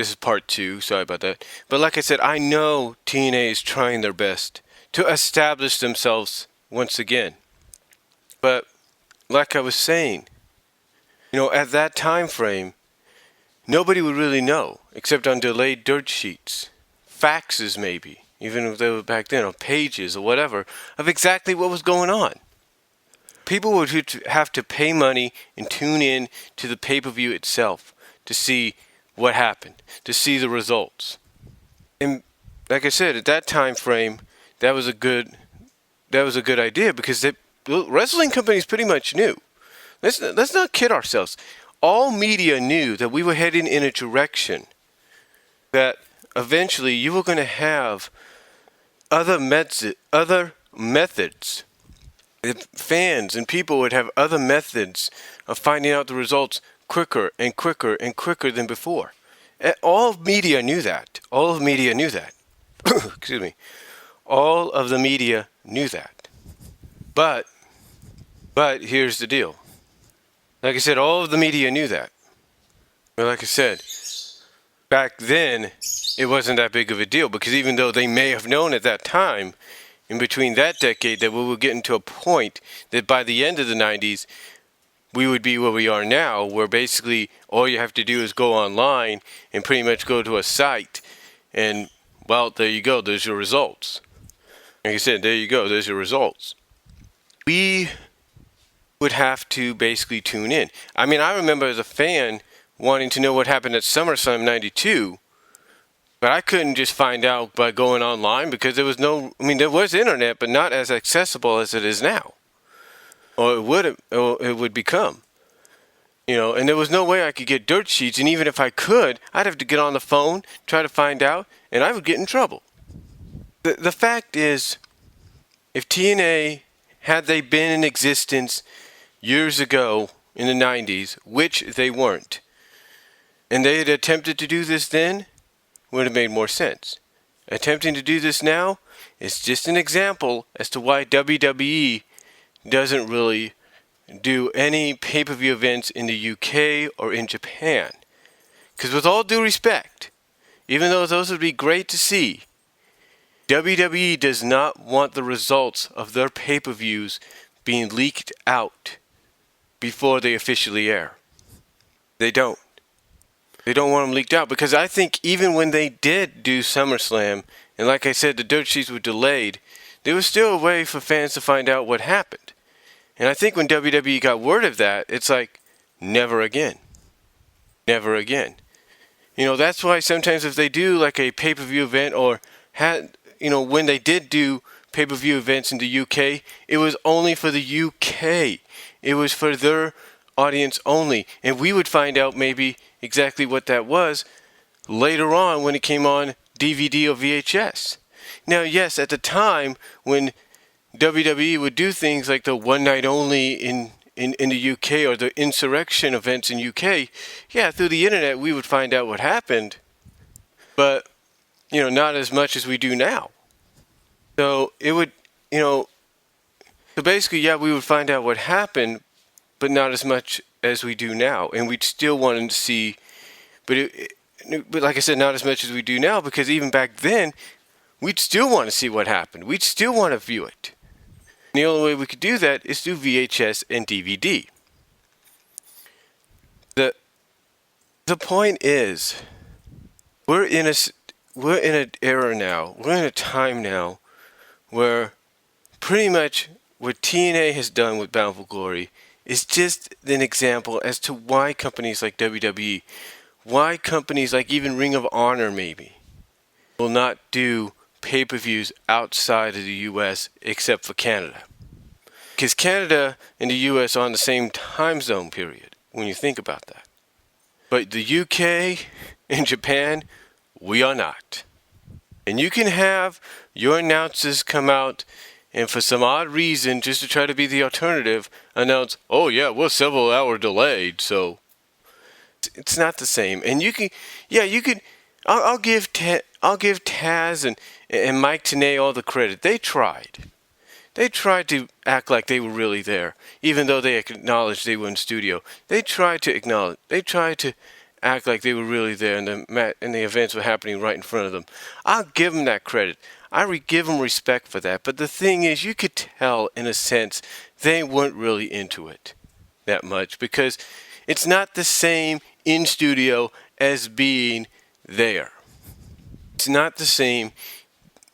This is part 2, sorry about that. But like I said, I know TNA is trying their best to establish themselves once again. But like I was saying, at that time frame, nobody would really know, except on delayed dirt sheets, faxes maybe, even if they were back then, on pages or whatever, of exactly what was going on. People would have to pay money and tune in to the pay-per-view itself to see what happened, to see the results. And like I said, at that time frame, that was a good idea because wrestling companies pretty much knew. Let's not kid ourselves. All media knew that we were heading in a direction that eventually you were going to have other methods. Fans and people would have other methods of finding out the results quicker and quicker and quicker than before. All of media knew that. All of media knew that. Excuse me. All of the media knew that. But here's the deal. Like I said, all of the media knew that. But like I said, back then, it wasn't that big of a deal because even though they may have known at that time, in between that decade, that we were getting to a point that by the end of the 90s, we would be where we are now, where basically all you have to do is go online and pretty much go to a site and, well, there you go, there's your results. Like I said, there you go, there's your results. We would have to basically tune in. I mean, I remember as a fan wanting to know what happened at SummerSlam 92, but I couldn't just find out by going online because there was there was internet, but not as accessible as it is now. Or it would become. And there was no way I could get dirt sheets, and even if I could, I'd have to get on the phone, try to find out, and I would get in trouble. The fact is, if TNA, had they been in existence years ago in the 90s, which they weren't, and they had attempted to do this then, would have made more sense. Attempting to do this now is just an example as to why WWE doesn't really do any pay-per-view events in the UK or in Japan. Because with all due respect, even though those would be great to see, WWE does not want the results of their pay-per-views being leaked out before they officially air. They don't. They don't want them leaked out because I think even when they did do SummerSlam, and like I said, the dirt sheets were delayed, there was still a way for fans to find out what happened. And I think when WWE got word of that, it's like, never again. Never again. That's why sometimes if they do like a pay-per-view event or when they did do pay-per-view events in the UK, it was only for the UK. It was for their audience only. And we would find out maybe exactly what that was later on when it came on DVD or VHS. Now, yes, at the time when WWE would do things like the one night only in the UK or the insurrection events in UK, yeah, through the internet we would find out what happened, but not as much as we do now. So it would, so basically, yeah, we would find out what happened, but not as much as we do now, and we'd still want to see, but like I said, not as much as we do now, because even back then, we'd still want to see what happened. We'd still want to view it. And the only way we could do that is through VHS and DVD. The point is, we're in an era now, we're in a time now, where pretty much what TNA has done with Bound for Glory is just an example as to why companies like WWE, why companies like even Ring of Honor maybe, will not do pay-per-views outside of the US except for Canada. Because Canada and the US are on the same time zone period, when you think about that. But the UK and Japan, we are not. And you can have your announcers come out and for some odd reason, just to try to be the alternative, announce, oh yeah, we're several hours delayed, so it's not the same. And you can, I'll give Taz and Mike Tenay all the credit. They tried. They tried to act like they were really there, even though they acknowledged they were in studio. They tried to act like they were really there and the events were happening right in front of them. I'll give them that credit. Give them respect for that. But the thing is, you could tell in a sense they weren't really into it that much, because it's not the same in studio as being there. It's not the same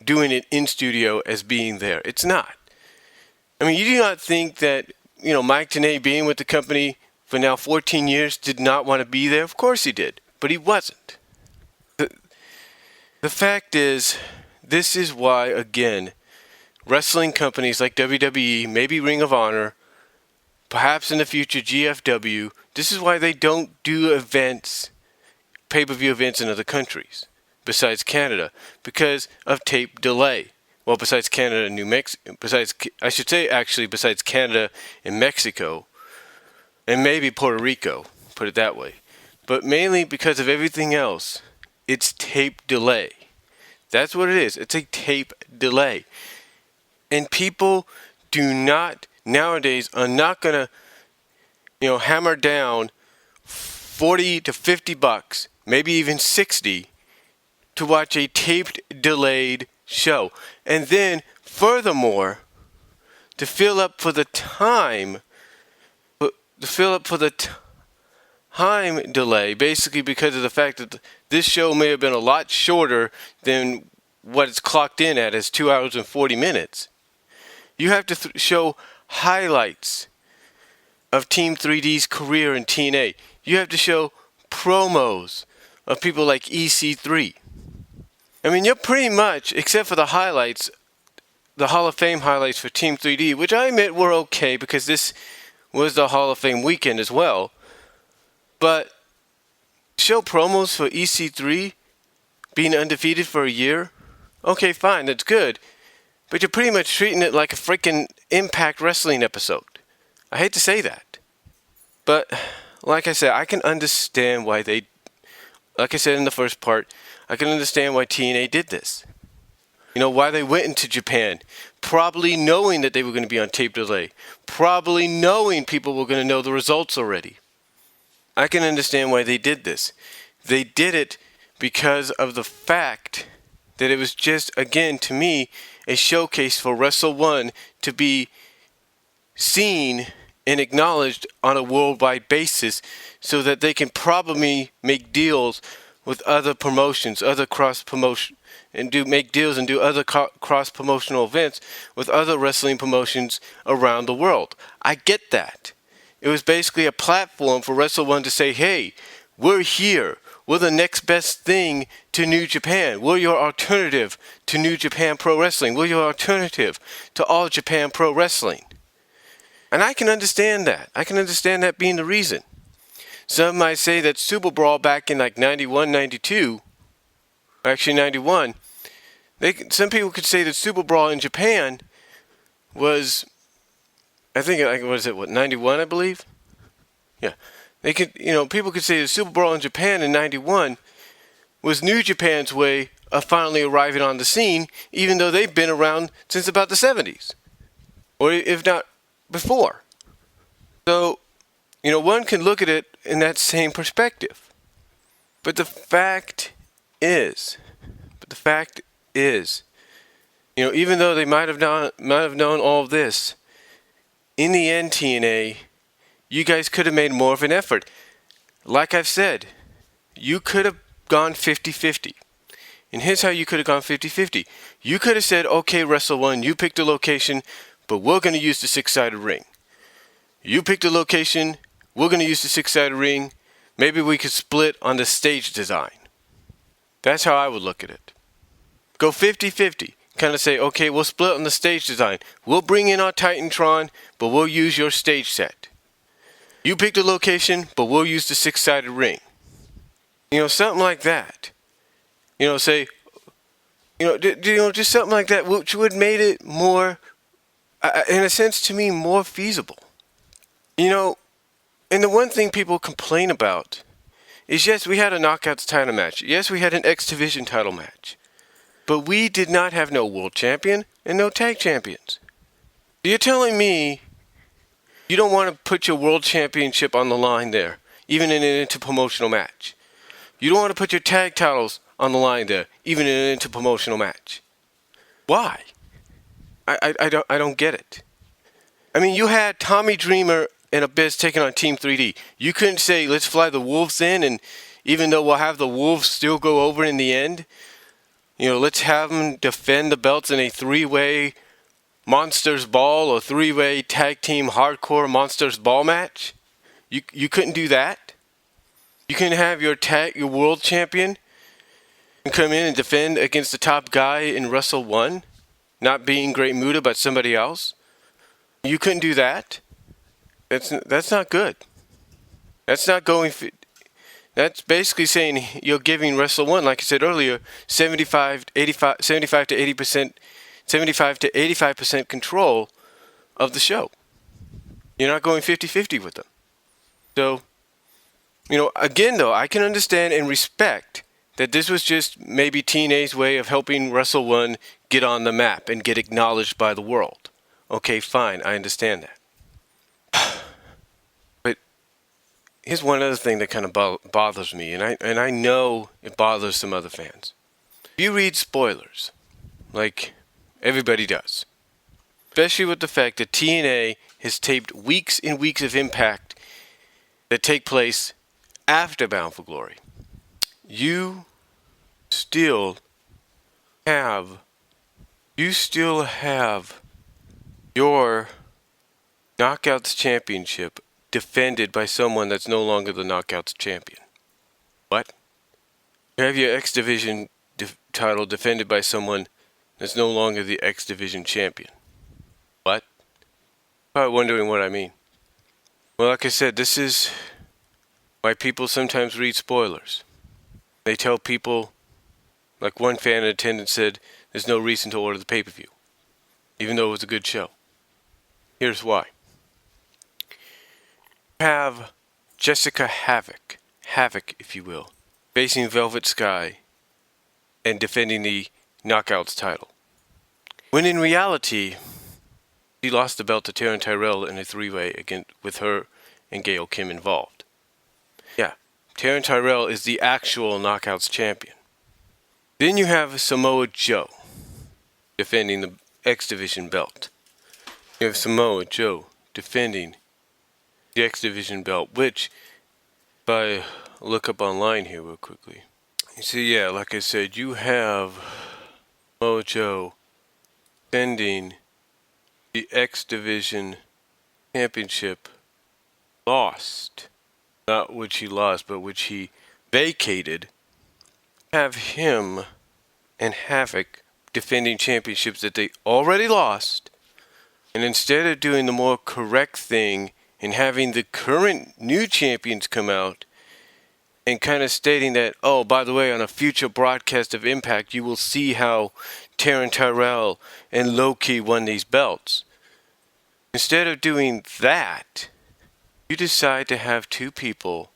doing it in studio as being there. It's not. I mean, you do not think that, Mike TNA being with the company for now 14 years did not want to be there? Of course he did, but he wasn't. The fact is, this is why, again, wrestling companies like WWE, maybe Ring of Honor, perhaps in the future GFW, this is why they don't do events, pay-per-view events in other countries, besides Canada, because of tape delay. Well, besides Canada and New Mexico, besides Canada and Mexico, and maybe Puerto Rico, put it that way. But mainly because of everything else, it's tape delay. That's what it is. It's a tape delay. And people nowadays are not going to, hammer down 40 to 50 bucks, maybe even 60, to watch a taped delayed show. And then, furthermore, to fill up for the time delay, basically because of the fact that this show may have been a lot shorter than what it's clocked in at as 2 hours and 40 minutes. You have to show highlights of Team 3D's career in TNA. You have to show promos of people like EC3. I mean, you're pretty much, except for the highlights, the Hall of Fame highlights for Team 3D, which I admit were okay because this was the Hall of Fame weekend as well. But show promos for EC3 being undefeated for a year? Okay, fine, that's good. But you're pretty much treating it like a freaking Impact Wrestling episode. I hate to say that. But, like I said, I can understand why like I said in the first part, I can understand why TNA did this. Why they went into Japan, probably knowing that they were going to be on tape delay, probably knowing people were going to know the results already. I can understand why they did this. They did it because of the fact that it was just, again, to me, a showcase for Wrestle One to be seen and acknowledged on a worldwide basis, so that they can probably make deals with other promotions, other cross-promotion, and make deals and do other cross-promotional events with other wrestling promotions around the world. I get that. It was basically a platform for Wrestle One to say, hey, we're here. We're the next best thing to New Japan. We're your alternative to New Japan Pro Wrestling. We're your alternative to All Japan Pro Wrestling. And I can understand that. I can understand that being the reason. Some might say that Super Brawl back in like 91, 92, or actually 91, some people could say that Super Brawl in Japan was, I think, was it, 91, I believe? Yeah. People could say that Super Brawl in Japan in 91 was New Japan's way of finally arriving on the scene, even though they've been around since about the 70s. Or if not before. So, one can look at it in that same perspective. But the fact is, even though they might have known all of this, in the end, TNA, you guys could have made more of an effort. Like I've said, you could have gone 50-50. And here's how you could have gone 50-50. You could have said, okay, Wrestle One, you picked a location, but we're going to use the six-sided ring. You picked a location, we're going to use the six-sided ring. Maybe we could split on the stage design. That's how I would look at it. Go 50-50. Kind of say, okay, we'll split on the stage design. We'll bring in our Titantron, but we'll use your stage set. You picked a location, but we'll use the six-sided ring. Something like that. Just something like that, which would have made it more, in a sense to me, more feasible. And the one thing people complain about is, yes, we had a Knockouts title match. Yes, we had an X Division title match. But we did not have no world champion and no tag champions. You're telling me you don't want to put your world championship on the line there, even in an interpromotional match. You don't want to put your tag titles on the line there, even in an interpromotional match. Why? I don't get it. I mean, you had Tommy Dreamer and Abyss taking on Team 3D. You couldn't say, let's fly the Wolves in, and even though we'll have the Wolves still go over in the end, let's have them defend the belts in a three-way Monsters Ball or three-way tag team hardcore Monsters Ball match. You couldn't do that. You can have your world champion and come in and defend against the top guy in Wrestle 1, not being Great Muta but somebody else. You couldn't do that. That's not good. That's not going. That's basically saying you're giving Wrestle 1, like I said earlier, 75 to 85% control of the show. You're not going 50-50 with them. So, again though, I can understand and respect that this was just maybe TNA's way of helping Wrestle 1 get on the map and get acknowledged by the world. Okay, fine, I understand that. But here's one other thing that kind of bothers me, and I know it bothers some other fans. If you read spoilers, like everybody does, especially with the fact that TNA has taped weeks and weeks of Impact that take place after Bound for Glory, you still have your Knockouts Championship defended by someone that's no longer the Knockouts Champion. What? You have your X Division title defended by someone that's no longer the X Division Champion. What? Probably wondering what I mean. Well, like I said, this is why people sometimes read spoilers. They tell people, like one fan in attendance said, there's no reason to order the pay-per-view, even though it was a good show. Here's why. You have Jessica Havoc, if you will, facing Velvet Sky and defending the Knockouts title. When in reality, she lost the belt to Taryn Tyrell in a three-way with her and Gail Kim involved. Yeah, Taryn Tyrell is the actual Knockouts champion. Then you have Samoa Joe defending the X Division belt. You have Samoa Joe defending the X Division belt, which, if I look up online here real quickly, you see, yeah, like I said, you have Samoa Joe defending the X Division championship, lost, not which he lost, but which he vacated. Have him and Havoc defending championships that they already lost, and instead of doing the more correct thing and having the current new champions come out and kind of stating that, oh, by the way, on a future broadcast of Impact, you will see how Taryn Tyrell and Loki won these belts. Instead of doing that, you decide to have two people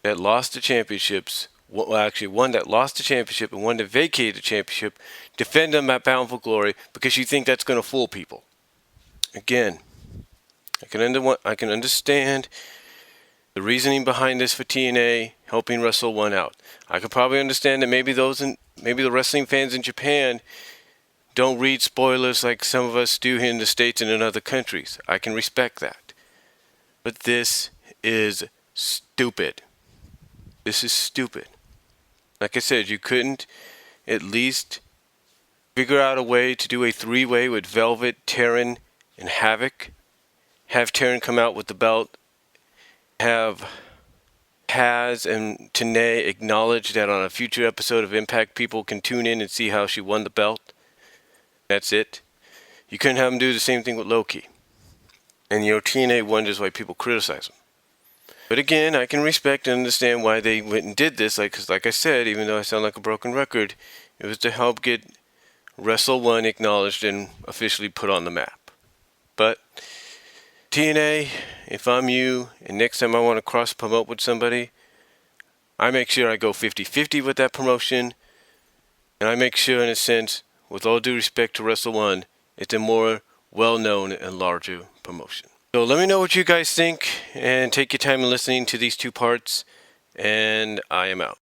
that lost the championships, well, actually one that lost the championship and one that vacated the championship, defend them at Bound for Glory because you think that's going to fool people. Again, I can understand the reasoning behind this for TNA helping Wrestle 1 out. I could probably understand that maybe the wrestling fans in Japan don't read spoilers like some of us do here in the States and in other countries. I can respect that. But this is stupid. This is stupid. Like I said, you couldn't at least figure out a way to do a three-way with Velvet, Taryn, and Havoc. Have Taryn come out with the belt. Have Taz and TNA acknowledge that on a future episode of Impact, people can tune in and see how she won the belt. That's it. You couldn't have them do the same thing with Loki. And TNA wonders why people criticize them. But again, I can respect and understand why they went and did this. Because like I said, even though I sound like a broken record, it was to help get Wrestle 1 acknowledged and officially put on the map. But TNA, if I'm you, and next time I want to cross-promote with somebody, I make sure I go 50-50 with that promotion. And I make sure, in a sense, with all due respect to Wrestle 1, it's a more well-known and larger promotion. So let me know what you guys think, and take your time in listening to these two parts, and I am out.